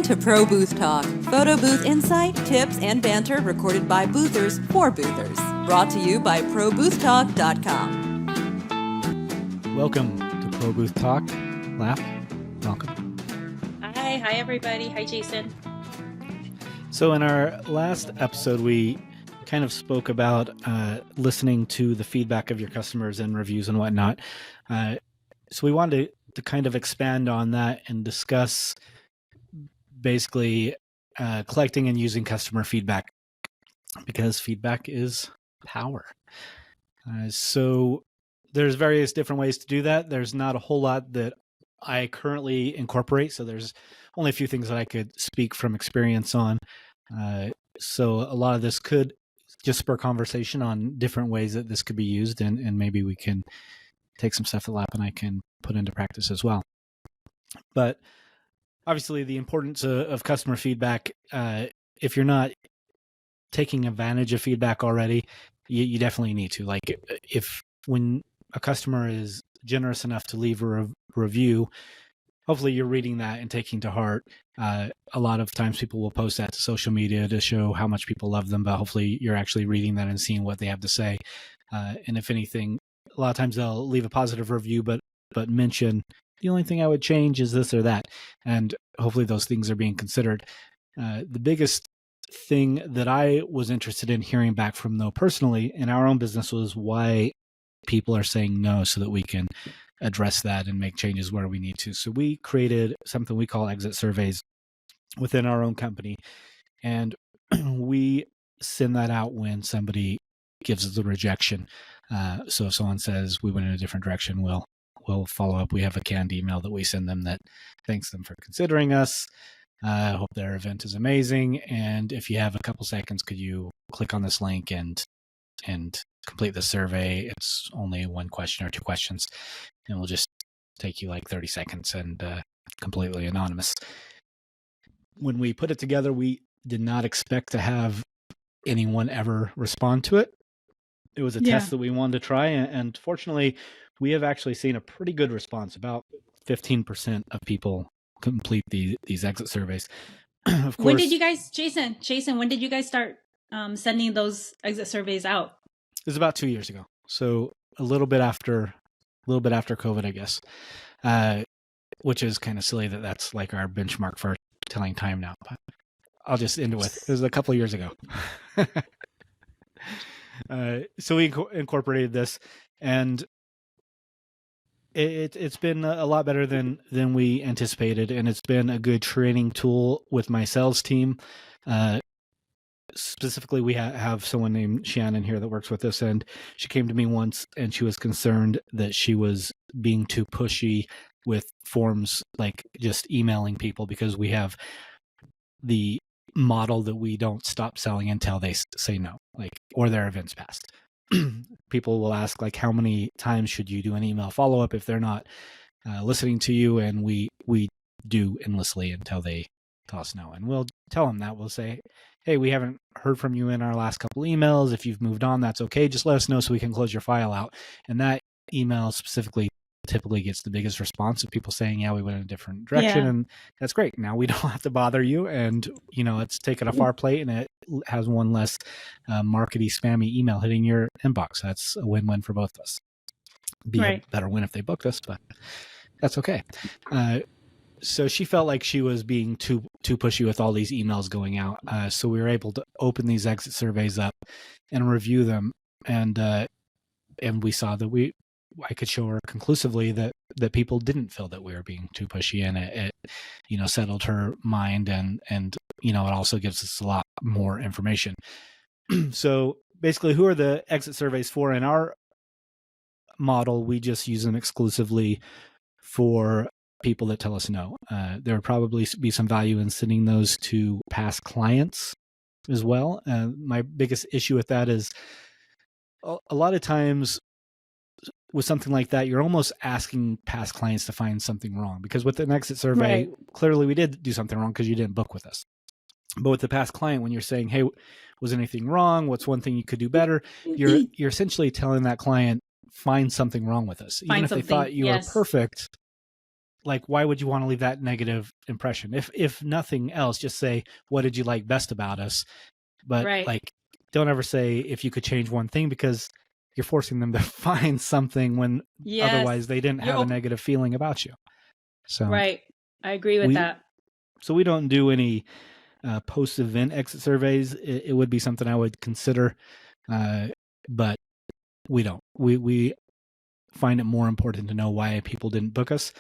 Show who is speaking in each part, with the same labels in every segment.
Speaker 1: to Pro Booth Talk, photo booth insight, tips, and banter recorded by boothers for boothers. Brought to you by ProBoothTalk.com.
Speaker 2: Welcome to Pro Booth Talk. Laugh, welcome.
Speaker 3: Hi everybody. Hi, Jason.
Speaker 2: So in our last episode, we kind of spoke about listening to the feedback of your customers and reviews and whatnot. So we wanted to kind of expand on that and discuss basically collecting and using customer feedback, because feedback is power. So there's various different ways to do that. There's not a whole lot that I currently incorporate, so there's only a few things that I could speak from experience on. So a lot of this could just spur conversation on different ways that this could be used, and maybe we can take some stuff that Lap and I can put into practice as well. But obviously the importance of customer feedback, if you're not taking advantage of feedback already, you definitely need to. Like, when a customer is generous enough to leave a review, hopefully you're reading that and taking to heart. A lot of times people will post that to social media to show how much people love them, but hopefully you're actually reading that and seeing what they have to say. And if anything, a lot of times they'll leave a positive review, but mention the only thing I would change is this or that. And hopefully those things are being considered. The biggest thing that I was interested in hearing back from, though, personally in our own business, was why people are saying no, so that we can address that and make changes where we need to. So we created something we call exit surveys within our own company. And we send that out when somebody gives us a rejection. So if someone says we went in a different direction, we'll follow up. We have a canned email that we send them that thanks them for considering us. I hope their event is amazing. And if you have a couple seconds, could you click on this link and complete the survey? It's only one question or two questions, and we'll just take you like 30 seconds and completely anonymous. When we put it together, we did not expect to have anyone ever respond to it. It was a test that we wanted to try, and fortunately, we have actually seen a pretty good response. About 15% of people complete these exit surveys. Of course.
Speaker 3: When did you guys, Jason, when did you guys start sending those exit surveys out?
Speaker 2: It was about 2 years ago. So a little bit after COVID, I guess, which is kind of silly that that's like our benchmark for telling time now. But I'll just end it with, it was a couple of years ago. So we incorporated this, and it's been a lot better than we anticipated, and it's been a good training tool with my sales team. Specifically, we have someone named Shannon here that works with us, and she came to me once and she was concerned that she was being too pushy with forms, like just emailing people, because we have the model that we don't stop selling until they say no, like, or their event's passed. People will ask, like, how many times should you do an email follow-up if they're not listening to you? And we do endlessly until they tell us no. And we'll tell them that. We'll say, hey, we haven't heard from you in our last couple emails. If you've moved on, that's okay. Just let us know so we can close your file out. And that email specifically typically gets the biggest response of people saying, yeah, we went in a different direction. And that's great. Now we don't have to bother you. And, it's taken off our plate, and it has one less markety, spammy email hitting your inbox. That's a win-win for both of us. Be a better win if they booked us, but that's okay. So she felt like she was being too pushy with all these emails going out. So we were able to open these exit surveys up and review them. And we saw that I could show her conclusively that people didn't feel that we were being too pushy, and it settled her mind, and it also gives us a lot more information. So basically, who are the exit surveys for? In our model, we just use them exclusively for people that tell us no. There would probably be some value in sending those to past clients as well. My biggest issue with that is a lot of times with something like that, you're almost asking past clients to find something wrong, because with an exit survey, clearly we did do something wrong because you didn't book with us. But with the past client, when you're saying, hey, was anything wrong? What's one thing you could do better? You're essentially telling that client, find something wrong with us. Even if they thought you were perfect, like, why would you want to leave that negative impression? If nothing else, just say, what did you like best about us? But
Speaker 3: Right.
Speaker 2: like, don't ever say if you could change one thing, because you're forcing them to find something when
Speaker 3: Yes.
Speaker 2: otherwise they didn't have a negative feeling about you. So
Speaker 3: right. I agree with that.
Speaker 2: So we don't do any post-event exit surveys. It would be something I would consider, but we don't. We find it more important to know why people didn't book us.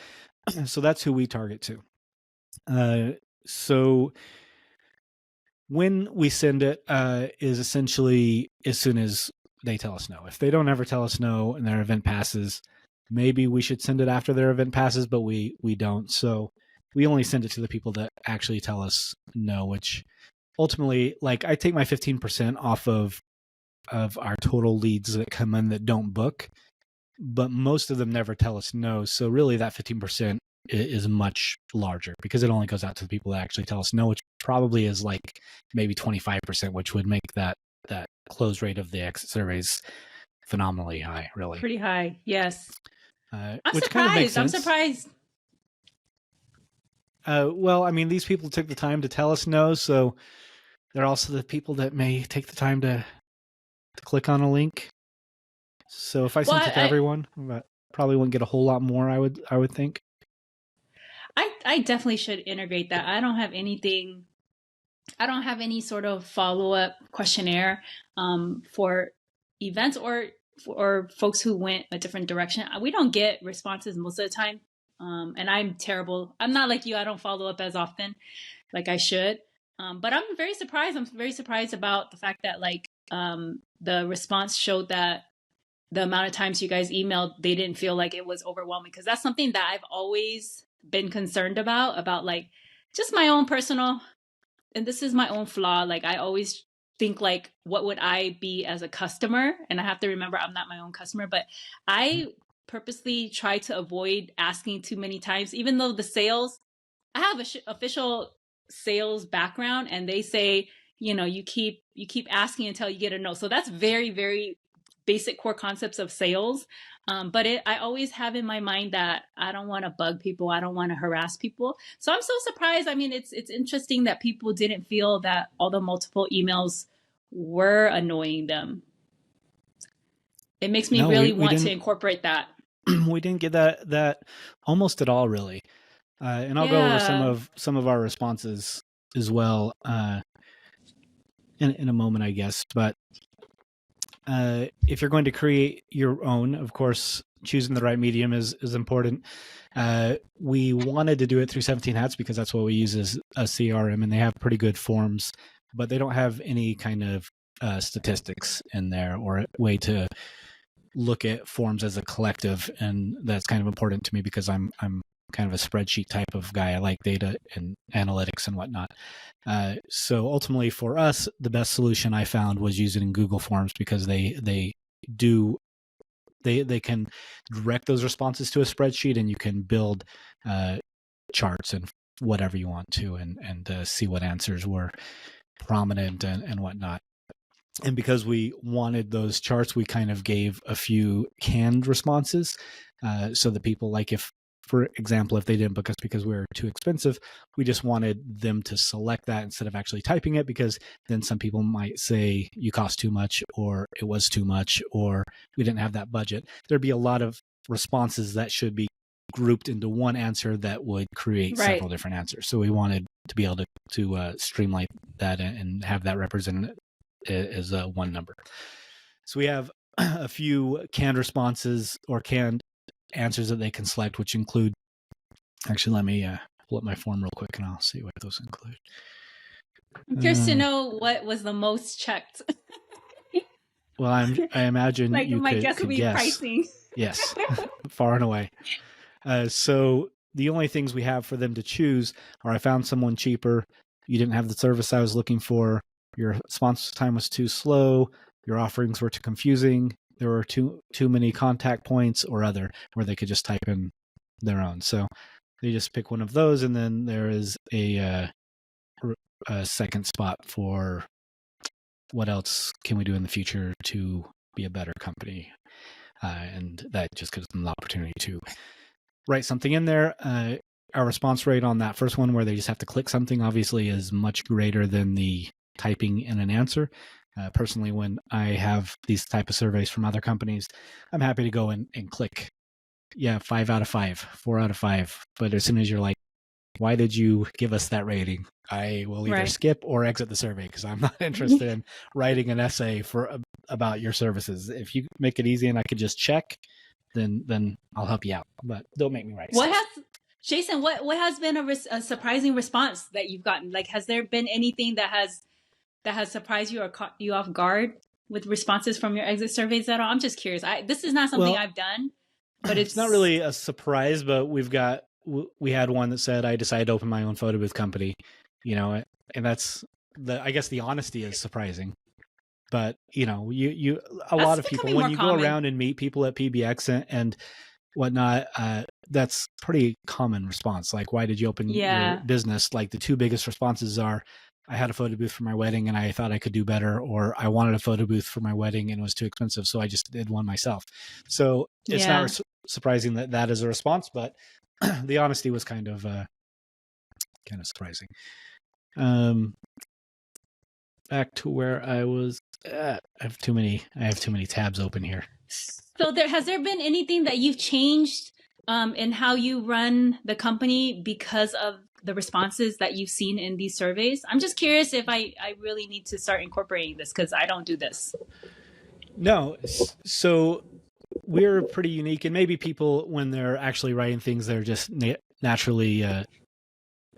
Speaker 2: So that's who we target to. So when we send it is essentially as soon as they tell us no. If they don't ever tell us no and their event passes, maybe we should send it after their event passes, but we don't. So we only send it to the people that actually tell us no, which ultimately, like, I take my 15% off of our total leads that come in that don't book, but most of them never tell us no. So really that 15% is much larger because it only goes out to the people that actually tell us no, which probably is like maybe 25%, which would make that close rate of the exit surveys phenomenally high, really.
Speaker 3: Pretty high, yes.
Speaker 2: I'm
Speaker 3: surprised.
Speaker 2: Kind of makes sense.
Speaker 3: I'm surprised.
Speaker 2: Well, I mean, these people took the time to tell us no, so they're also the people that may take the time to click on a link. So if I sent it to everyone, I probably wouldn't get a whole lot more, I would think.
Speaker 3: I definitely should integrate that. I don't have any sort of follow-up questionnaire for events or folks who went a different direction. We don't get responses most of the time. And I'm terrible. I'm not like you. I don't follow up as often like I should. But I'm very surprised. I'm very surprised about the fact that like the response showed that the amount of times you guys emailed, they didn't feel like it was overwhelming, because that's something that I've always been concerned about like just my own personal, and this is my own flaw. Like I always think like, what would I be as a customer? And I have to remember I'm not my own customer, but I purposely try to avoid asking too many times, even though the sales, I have a official sales background, and they say, you keep asking until you get a no. So that's very, very basic core concepts of sales. But I always have in my mind that I don't want to bug people. I don't want to harass people. So I'm so surprised. I mean, it's interesting that people didn't feel that all the multiple emails were annoying them. It makes me really want to incorporate that.
Speaker 2: We didn't get that almost at all, really. And I'll go over some of our responses as well in a moment, I guess. But if you're going to create your own, of course, choosing the right medium is important. We wanted to do it through 17 Hats because that's what we use as a CRM, and they have pretty good forms, but they don't have any kind of statistics in there or a way to look at forms as a collective. And that's kind of important to me because I'm kind of a spreadsheet type of guy. I like data and analytics and whatnot. So ultimately for us, the best solution I found was using Google Forms because they can direct those responses to a spreadsheet, and you can build charts and whatever you want to, and see what answers were prominent and whatnot. And because we wanted those charts, we kind of gave a few canned responses. So the people, like if, for example, if they didn't book us because we were too expensive, we just wanted them to select that instead of actually typing it, because then some people might say you cost too much, or it was too much, or we didn't have that budget. There'd be a lot of responses that should be grouped into one answer that would create several different answers. So we wanted to be able to streamline that and have that represented as one number. So we have a few canned responses or canned answers that they can select, which include, actually, let me pull up my form real quick and I'll see what those include.
Speaker 3: I'm curious to know what was the most checked.
Speaker 2: Well, I imagine
Speaker 3: like
Speaker 2: you
Speaker 3: my
Speaker 2: could
Speaker 3: guess would be
Speaker 2: guess.
Speaker 3: Pricing.
Speaker 2: Yes, far and away. So the only things we have for them to choose are: I found someone cheaper, you didn't have the service I was looking for, your response time was too slow, your offerings were too confusing, there were too many contact points, or other, where they could just type in their own. So they just pick one of those, and then there is a second spot for what else can we do in the future to be a better company, and that just gives them the opportunity to write something in there. Our response rate on that first one where they just have to click something obviously is much greater than the typing in an answer. Personally, when I have these type of surveys from other companies, I'm happy to go and click, 5 out of 5, 4 out of 5. But as soon as you're like, why did you give us that rating? I will either skip or exit the survey because I'm not interested in writing an essay about your services. If you make it easy and I could just check, then I'll help you out. But don't make me write.
Speaker 3: Jason, what has been a surprising response that you've gotten? Like, has there been anything that has surprised you or caught you off guard with responses from your exit surveys at all? I'm just curious. This is not something I've done, but it's
Speaker 2: not really a surprise. But we had one that said, "I decided to open my own photo booth company," and that's I guess the honesty is surprising. But a lot of people when you go around and meet people at PBX and whatnot, that's pretty common response. Like, why did you open your business? Like the two biggest responses are, I had a photo booth for my wedding and I thought I could do better, or I wanted a photo booth for my wedding and it was too expensive, so I just did one myself. So it's not surprising that is a response, but the honesty was kind of surprising. Back to where I was at. I have too many tabs open here.
Speaker 3: So has there been anything that you've changed in how you run the company because of the responses that you've seen in these surveys? I'm just curious if I really need to start incorporating this because I don't do this.
Speaker 2: No. So we're pretty unique, and maybe people, when they're actually writing things, they're just naturally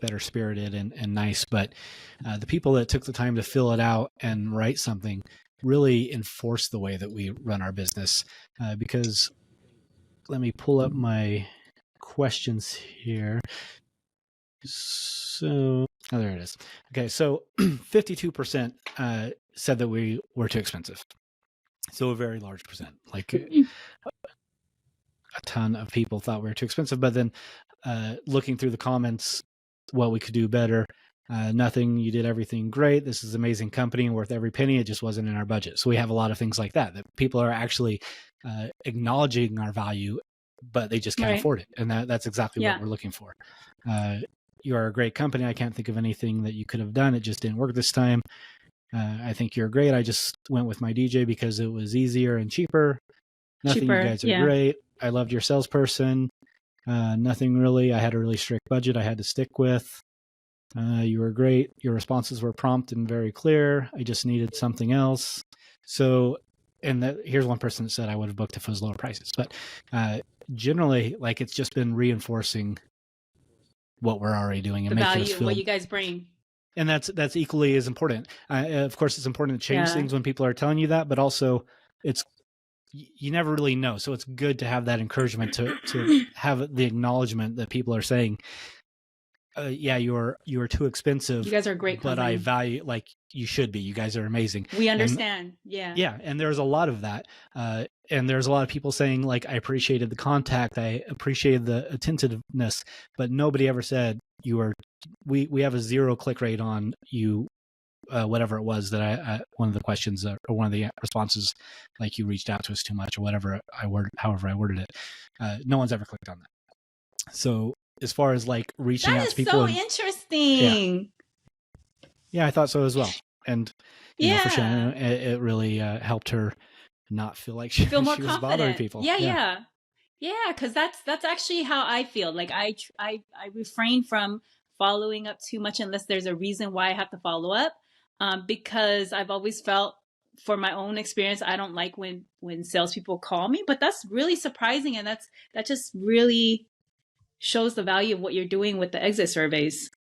Speaker 2: better spirited and nice. But the people that took the time to fill it out and write something really enforce the way that we run our business. Because let me pull up my questions here. So, there it is. Okay, so 52% said that we were too expensive. So a very large percent, like a ton of people thought we were too expensive. But then looking through the comments, what we could do better. Nothing, you did everything great. This is an amazing company and worth every penny. It just wasn't in our budget. So we have a lot of things like that people are actually acknowledging our value, but they just can't afford it. And that's exactly what we're looking for. You are a great company. I can't think of anything that you could have done. It just didn't work this time. I think you're great. I just went with my DJ because it was easier and cheaper. Nothing, you guys are great. I loved your salesperson. Nothing really. I had a really strict budget I had to stick with. You were great. Your responses were prompt and very clear. I just needed something else. So, here's one person that said I would have booked if it was lower prices. But generally, like, it's just been reinforcing what we're already doing and
Speaker 3: the
Speaker 2: making
Speaker 3: value
Speaker 2: us
Speaker 3: of
Speaker 2: feel,
Speaker 3: what you guys bring.
Speaker 2: And that's equally as important. Of course, it's important to change things when people are telling you that, but also you never really know. So it's good to have that encouragement to have the acknowledgement that people are saying, you are too expensive.
Speaker 3: You guys are a great company.
Speaker 2: But I value, like, you should be. You guys are amazing.
Speaker 3: We understand.
Speaker 2: Yeah. And there's a lot of that. And there's a lot of people saying, like, I appreciated the contact. I appreciated the attentiveness, but nobody ever said we have a 0 click rate on you, whatever it was that one of the questions or one of the responses, like, you reached out to us too much or whatever however I worded it. No one's ever clicked on that. So as far as, like, reaching out to people.
Speaker 3: That is so interesting.
Speaker 2: Yeah, I thought so as well. And for Shannon, it really helped her not feel like she
Speaker 3: more
Speaker 2: was
Speaker 3: confident.
Speaker 2: bothering people.
Speaker 3: Yeah, because that's actually how I feel. Like, I refrain from following up too much unless there's a reason why I have to follow up, because I've always felt, for my own experience, I don't like when salespeople call me. But that's really surprising, and that just really shows the value of what you're doing with the exit surveys.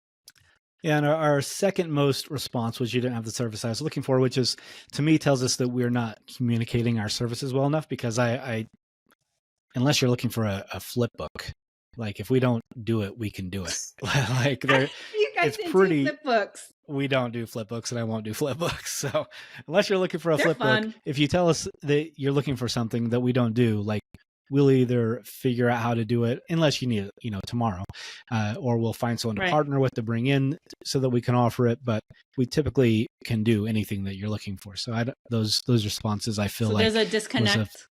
Speaker 2: Yeah, and our second most response was, you didn't have the service I was looking for, which is, to me, tells us that we're not communicating our services well enough. Because I unless you're looking for a flip book, like, if we don't do it, we can do it. Like,
Speaker 3: you guys didn't do flip books.
Speaker 2: We don't do flip books, and I won't do flip books. So unless you're looking for a flip
Speaker 3: fun.
Speaker 2: book, if you tell us that you're looking for something that we don't do, like, we'll either figure out how to do it, unless you need it, tomorrow, or we'll find someone to partner with to bring in so that we can offer it. But we typically can do anything that you're looking for. So those responses, I feel like
Speaker 3: there's a disconnect.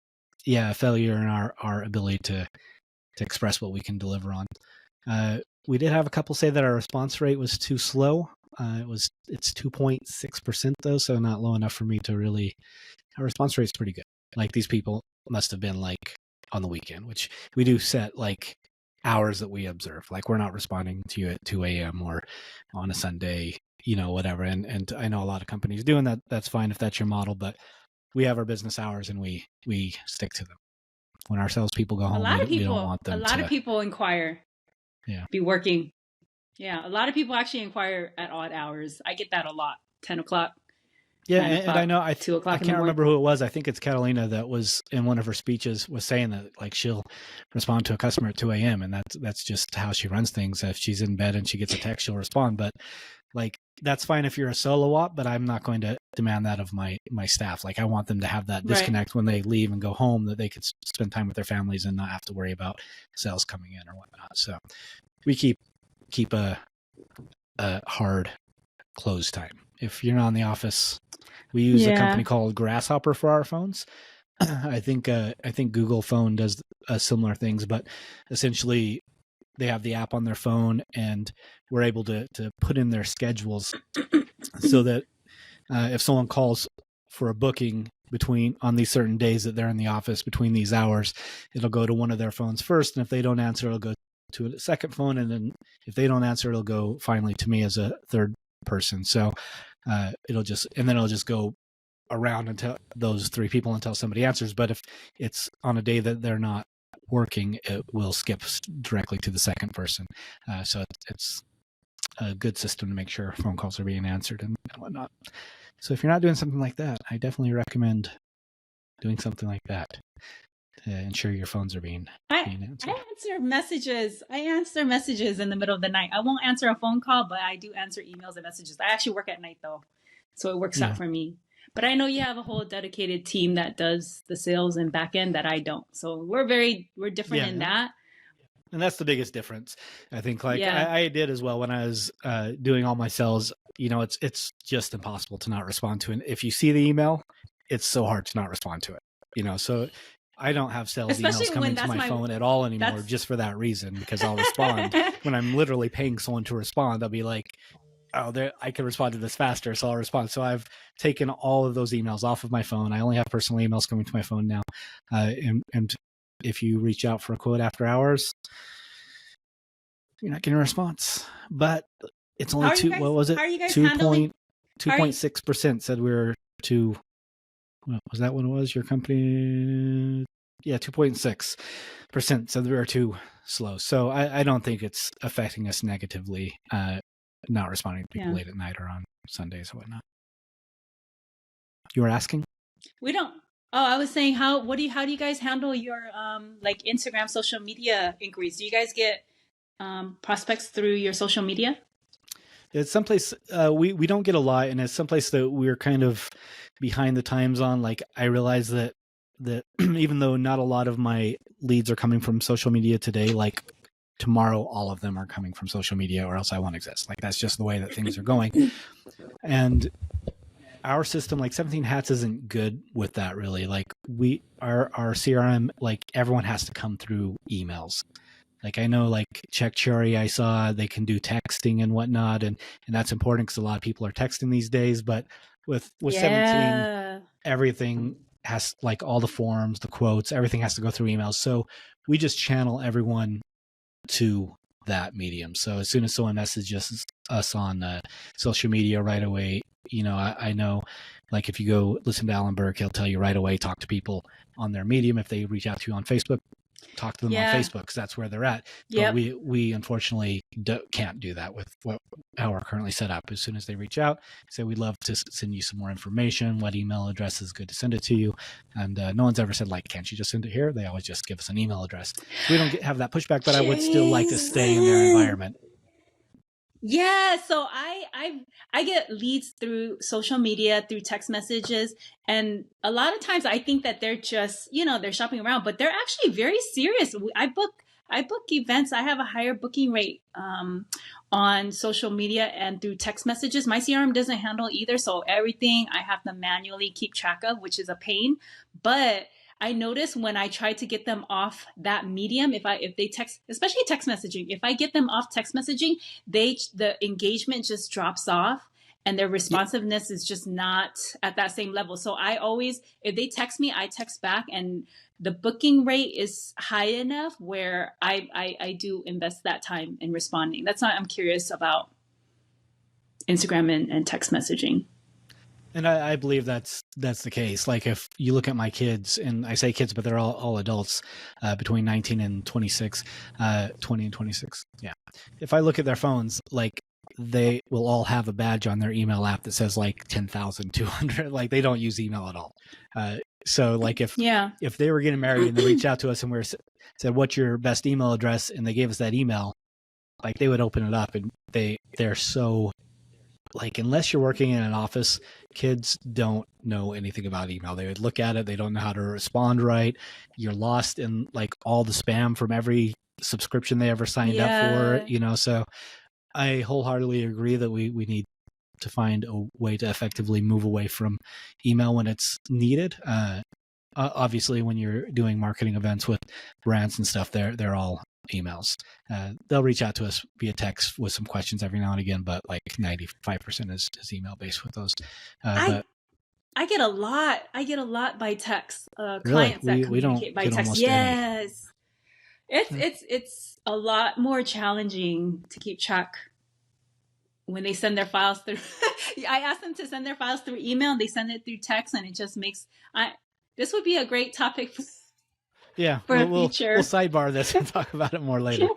Speaker 2: A failure in our ability to express what we can deliver on. We did have a couple say that our response rate was too slow. It's 2.6% though, so not low enough for me to really. Our response rate is pretty good. Like these people must have been like on the weekend, which we do set like hours that we observe. Like we're not responding to you at 2 a.m. or on a Sunday, whatever. And I know a lot of companies doing that. That's fine if that's your model, but we have our business hours and we stick to them. When our salespeople go home, we don't want them.
Speaker 3: A lot of people inquire.
Speaker 2: Yeah.
Speaker 3: Be working. Yeah, a lot of people actually inquire at odd hours. I get that a lot. 10 o'clock.
Speaker 2: Yeah, and I know
Speaker 3: 2 o'clock.
Speaker 2: I can't remember who it was. I think it's Catalina that was in one of her speeches was saying that like she'll respond to a customer at 2 a.m. and that's just how she runs things. If she's in bed and she gets a text, she'll respond. But like that's fine if you're a solo op, but I'm not going to demand that of my staff. Like I want them to have that disconnect when they leave and go home, that they could spend time with their families and not have to worry about sales coming in or whatnot. So we keep a hard close time. If you're not in the office, we use a company called Grasshopper for our phones. I think Google Phone does similar things, but essentially they have the app on their phone and we're able to put in their schedules so that if someone calls for a booking on these certain days that they're in the office between these hours, it'll go to one of their phones first. And if they don't answer, it'll go to a second phone. And then if they don't answer, it'll go finally to me as a third person. So it'll just go around until those three people until somebody answers. But if it's on a day that they're not working, it will skip directly to the second person. So it's a good system to make sure phone calls are being answered and whatnot. So if you're not doing something like that, I definitely recommend doing something like that to ensure your phones are being answered.
Speaker 3: I answer messages in the middle of the night. I won't answer a phone call, but I do answer emails and messages. I actually work at night though, so it works out for me. But I know you have a whole dedicated team that does the sales and back end that I don't. So we're different in that.
Speaker 2: And that's the biggest difference. I think I did as well when I was doing all my sales. It's just impossible to not respond to it. If you see the email, it's so hard to not respond to it. So I don't have sales emails coming to my phone at all anymore just for that reason, because I'll respond when I'm literally paying someone to respond. I'll be like, oh, I can respond to this faster, so I'll respond. So I've taken all of those emails off of my phone. I only have personal emails coming to my phone now. And if you reach out for a quote after hours, you're not getting a response. But it's only 2.6% said we were too. Was that what it was? Your company? Yeah, 2.6% said we were too slow. So I don't think it's affecting us negatively, not responding to people late at night or on Sundays or whatnot. You were asking?
Speaker 3: We don't. Oh, I was saying how do you guys handle your like Instagram social media inquiries? Do you guys get prospects through your social media?
Speaker 2: It's someplace we don't get a lot, and it's someplace that we're kind of behind the times on. Like I realize that even though not a lot of my leads are coming from social media today, like tomorrow all of them are coming from social media, or else I won't exist. Like that's just the way that things are going. And our system, like 17 Hats, isn't good with that really. Like our CRM, like everyone has to come through emails. Like I know like CheckCherry, I saw they can do texting and whatnot. And that's important because a lot of people are texting these days, but with 17, everything has, like all the forms, the quotes, everything has to go through emails. So we just channel everyone to that medium. So as soon as someone messages us on social media right away, I know like if you go listen to Alan Burke, he'll tell you right away, talk to people on their medium. If they reach out to you on Facebook, talk to them on Facebook because that's where they're at. But we unfortunately can't do that with how we're currently set up. As soon as they reach out, say we'd love to send you some more information. What email address is good to send it to you? And no one's ever said like, can't you just send it here? They always just give us an email address. So we don't have that pushback, but I would still like to stay in their environment.
Speaker 3: Yeah, so I get leads through social media, through text messages, and a lot of times I think that they're just, they're shopping around, but they're actually very serious. I book events. I have a higher booking rate on social media and through text messages. My CRM doesn't handle either, so everything I have to manually keep track of, which is a pain. But I notice when I try to get them off that medium, if they text, especially text messaging, if I get them off text messaging, the engagement just drops off and their responsiveness is just not at that same level. So I always, if they text me, I text back, and the booking rate is high enough where I do invest that time in responding. That's why I'm curious about Instagram and text messaging.
Speaker 2: And I believe that's the case. Like if you look at my kids, and I say kids, but they're all adults, between 19 and 26, 20 and 26. Yeah. If I look at their phones, like they will all have a badge on their email app that says like 10,200. Like they don't use email at all. So like if they were getting married and they reached out to us and said, "What's your best email address?" and they gave us that email, like they would open it up, and they're so, like, unless you're working in an office, kids don't know anything about email. They would look at it. They don't know how to respond right. You're lost in like all the spam from every subscription they ever signed up for, you know? So I wholeheartedly agree that we need to find a way to effectively move away from email when it's needed. Obviously when you're doing marketing events with brands and stuff, they're all emails. They'll reach out to us via text with some questions every now and again, but like 95% is email based with those.
Speaker 3: I get a lot by text.
Speaker 2: Really?
Speaker 3: Clients that
Speaker 2: We don't
Speaker 3: communicate by
Speaker 2: get
Speaker 3: text.
Speaker 2: almost
Speaker 3: Yes. It's a lot more challenging to keep track when they send their files through. I ask them to send their files through email, and they send it through text, and it just makes this would be a great topic for
Speaker 2: we'll
Speaker 3: future.
Speaker 2: We'll sidebar this and talk about it more later.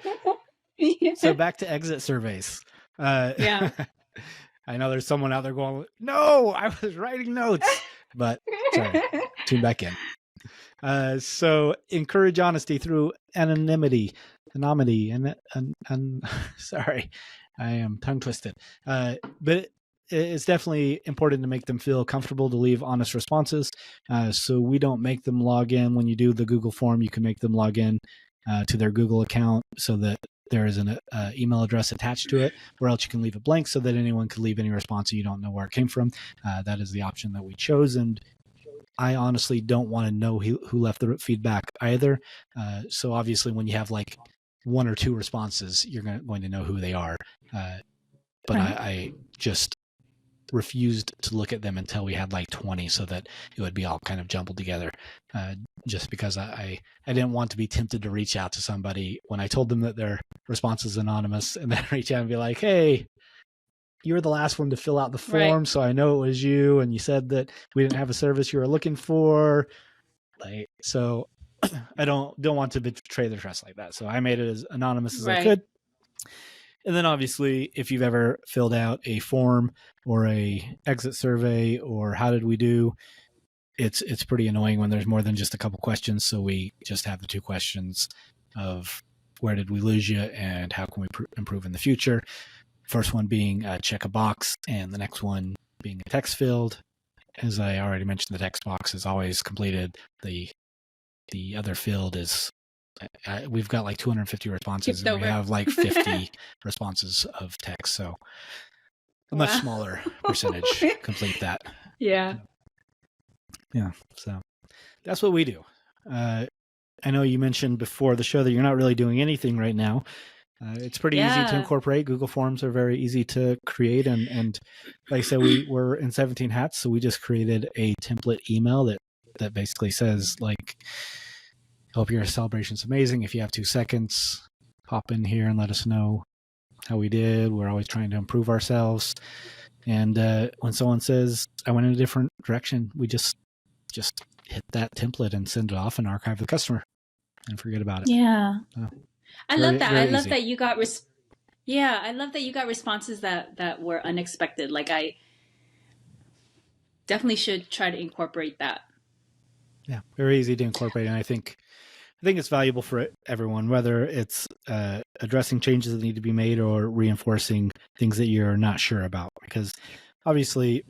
Speaker 2: So back to exit surveys.
Speaker 3: Yeah.
Speaker 2: I know there's someone out there going, "No, I was writing notes," but sorry, tune back in. So encourage honesty through anonymity, and sorry, I am tongue twisted. But it's definitely important to make them feel comfortable to leave honest responses. So we don't make them log in. When you do the Google form, you can make them log in to their Google account so that there is an email address attached to it, or else you can leave it blank so that anyone can leave any response and you don't know where it came from. That is the option that we chose. And I honestly don't want to know who left the feedback either. So obviously when you have like one or two responses, you're going to know who they are. But
Speaker 3: Right.
Speaker 2: I just refused to look at them until we had like 20 so that it would be all kind of jumbled together, just because I didn't want to be tempted to reach out to somebody when I told them that their response is anonymous, and then reach out and be like, "Hey, you were the last one to fill out the form,
Speaker 3: Right.
Speaker 2: so I know it was you, and you said that we didn't have a service you were looking for." Like, so I don't want to betray their trust like that. So I made it as anonymous as I
Speaker 3: Right.
Speaker 2: could. And then obviously, if you've ever filled out a form or a exit survey or how did we do, it's pretty annoying when there's more than just a couple questions. So we just have the two questions of where did we lose you and how can we improve in the future. First one being check a box, and the next one being a text field. As I already mentioned, the text box is always completed. The other field is we've got like 250 responses,
Speaker 3: Skipped
Speaker 2: and we
Speaker 3: over.
Speaker 2: have like 50 responses of text. So a much
Speaker 3: Wow.
Speaker 2: smaller percentage complete that.
Speaker 3: Yeah.
Speaker 2: Yeah. So that's what we do. I know you mentioned before the show that you're not really doing anything right now. It's pretty easy to
Speaker 3: Yeah.
Speaker 2: incorporate. Google Forms are very easy to create. And like I said, we're in 17 Hats. So we just created a template email that basically says like, "Hope your celebration's amazing. If you have 2 seconds, pop in here and let us know how we did. We're always trying to improve ourselves." And when someone says, "I went in a different direction," we just hit that template and send it off and archive the customer and forget about it.
Speaker 3: Yeah.
Speaker 2: Oh,
Speaker 3: I
Speaker 2: very-
Speaker 3: love that.
Speaker 2: very
Speaker 3: I love
Speaker 2: easy.
Speaker 3: that you got I love that you got responses that were unexpected. Like I definitely should try to incorporate that.
Speaker 2: Yeah, very easy to incorporate. And I think it's valuable for everyone, whether it's addressing changes that need to be made or reinforcing things that you're not sure about. Because obviously,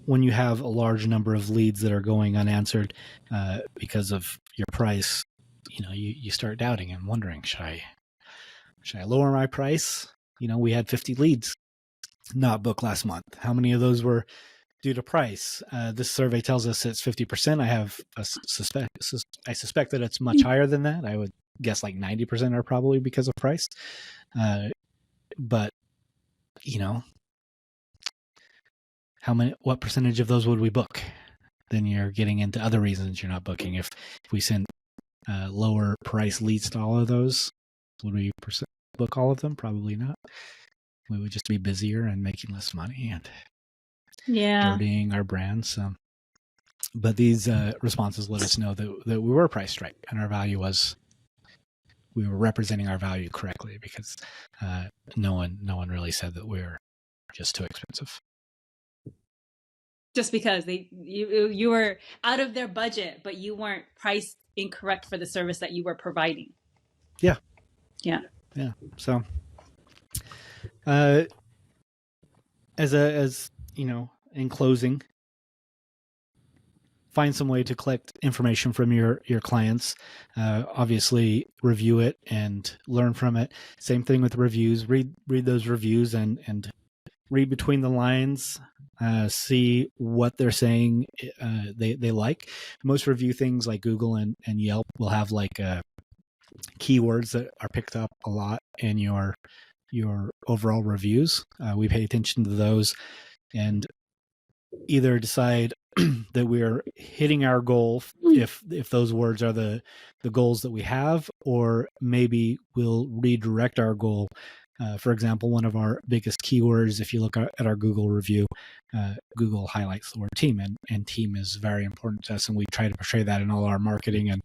Speaker 2: when you have a large number of leads that are going unanswered because of your price, you start doubting and wondering, should I lower my price? We had 50 leads not booked last month. How many of those were due to price. This survey tells us it's 50%. I suspect that it's much higher than that. I would guess like 90% are probably because of price. But what percentage of those would we book? Then you're getting into other reasons you're not booking. If we send lower price leads to all of those, would we book all of them? Probably not. We would just be busier and making less money and dirtying our brand. So, but these responses let us know that we were priced right and our value was, we were representing our value correctly, because no one really said that we're just too expensive.
Speaker 3: Just because you were out of their budget, but you weren't priced incorrect for the service that you were providing.
Speaker 2: Yeah. So, as in closing, find some way to collect information from your clients. Obviously, review it and learn from it. Same thing with reviews. Read those reviews and read between the lines. See what they're saying they like. Most review things like Google and Yelp will have like keywords that are picked up a lot in your overall reviews. We pay attention to those and either decide that we're hitting our goal if those words are the goals that we have, or maybe we'll redirect our goal. For example, one of our biggest keywords, if you look at our Google review, Google highlights the word team, and team is very important to us, and we try to portray that in all our marketing. And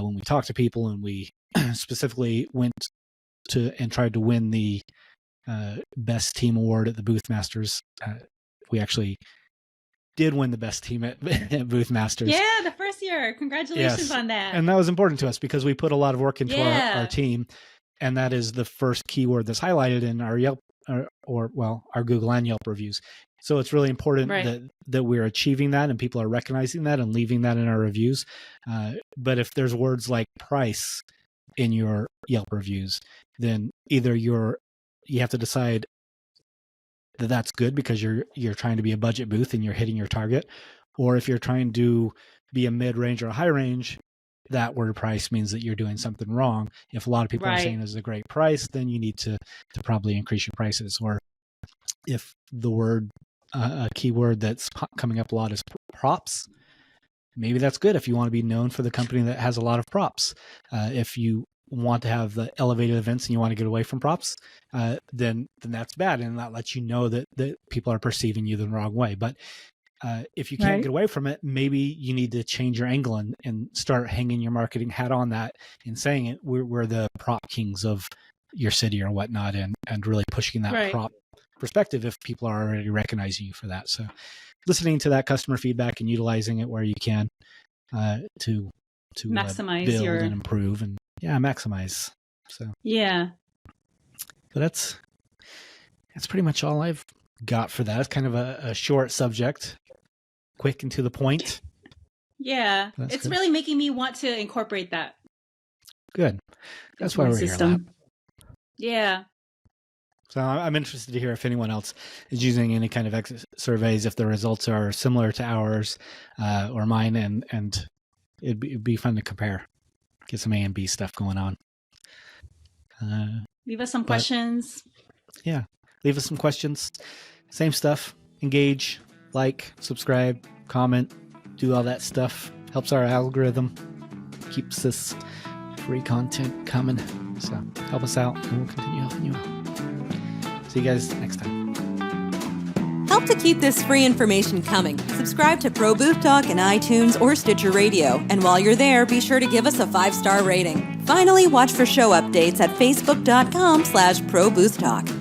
Speaker 2: when we talk to people, and we specifically went to and tried to win the best team award at the Booth Masters, we actually did win the best team at Booth Masters.
Speaker 3: Yeah, the first year. Congratulations on that.
Speaker 2: And that was important to us because we put a lot of work into our team. And that is the first keyword that's highlighted in our Yelp our Google and Yelp reviews. So it's really important that we're achieving that and people are recognizing that and leaving that in our reviews. But if there's words like price in your Yelp reviews, then either you have to decide that that's good because you're trying to be a budget booth and you're hitting your target, or if you're trying to be a mid-range or a high range, that word price means that you're doing something wrong. If a lot of people are saying it's a great price, then you need to probably increase your prices. Or if the word, a keyword that's coming up a lot is props, maybe that's good if you want to be known for the company that has a lot of props. If you want to have the elevated events and you want to get away from props, then that's bad. And that lets you know that people are perceiving you the wrong way. But if you can't get away from it, maybe you need to change your angle and start hanging your marketing hat on that and saying it. We're the prop kings of your city or whatnot, and really pushing that prop perspective if people are already recognizing you for that. So listening to that customer feedback and utilizing it where you can to
Speaker 3: maximize
Speaker 2: build and improve and maximize. So but that's pretty much all I've got for that. It's kind of a short subject, quick and to the point.
Speaker 3: Yeah, it's good. Really making me want to incorporate that.
Speaker 2: Good. That's why we're here.
Speaker 3: Yeah.
Speaker 2: So I'm interested to hear if anyone else is using any kind of exit surveys, if the results are similar to ours or mine, and it'd be fun to compare, get some A and B stuff going on.
Speaker 3: Leave us some questions.
Speaker 2: Yeah, leave us some questions. Same stuff. Engage, like, subscribe, comment, do all that stuff. Helps our algorithm, keeps this free content coming. So help us out, and we'll continue helping you out. See you guys next time.
Speaker 1: Help to keep this free information coming. Subscribe to Pro Booth Talk in iTunes or Stitcher Radio. And while you're there, be sure to give us a 5-star rating. Finally, watch for show updates at facebook.com/ProBoothTalk.